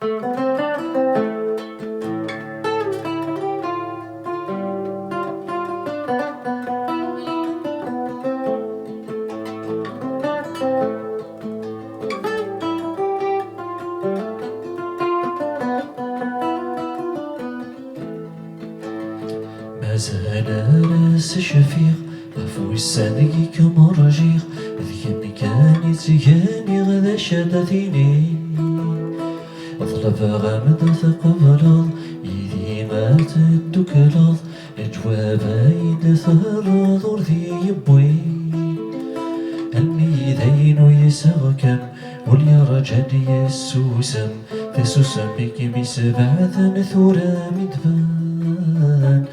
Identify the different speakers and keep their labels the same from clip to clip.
Speaker 1: ما زال راس شفيق غفو السانقي كمرجيق ذكن كاني تياني غدا شادتيني اطلب غامض تقبلض يدي ما تدكلض اجواب عيد ثهرض ورثي يبوي الميدين يسغكم واليا رجل يسوسم تسوسم بك بسبعة ثورة مدفان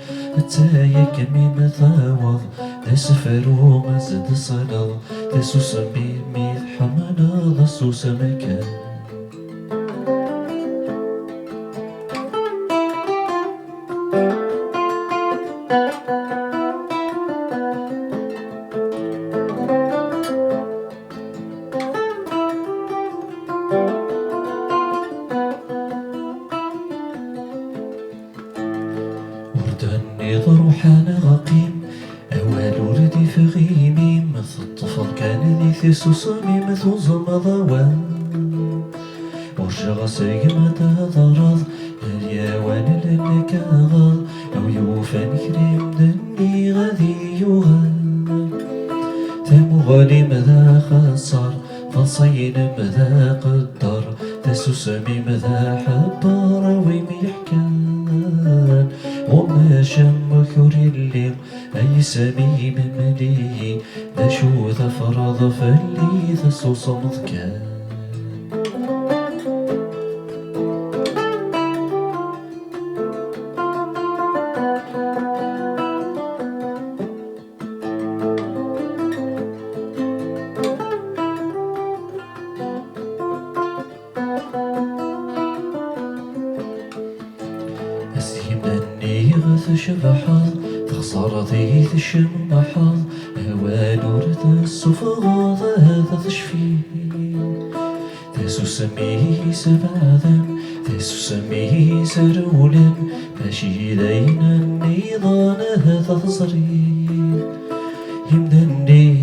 Speaker 1: تايك من ثاوض تسفر ومزد صلال تسوسم بميث حمنا ضسوس مكان وردني ضروحان غقيم أول وردي فغيمي مثل الطفل كان ذي ثيسوس مثل ضوان ورجع سيما تضرض اليوان للكاغض أو يوفان كريم دني غذي يوهان ثم غالي مذا خسر فصين مذا قدر تسوسمي مذا حبار وميحكان وما شم ثري الليل أي سميم ملي دشو ثفرض فلي ثسوس مذكان أسيمني غث شبحض تخسر ذي الشم محض هوال ورث الصفغاض هذا تشفي تاسو سميه سبعذا تاسو سميه سرولا ماشي دين النيضان هذا تصريح يمدني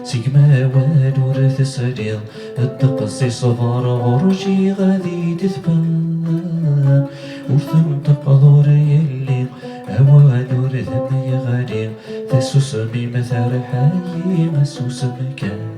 Speaker 1: سيجما والورث سريض التقصي صفار غرجي غادي تثبان ورثم تقضور يلي أوال ورثم يغادي تسوس بمثار حي مسوس مكان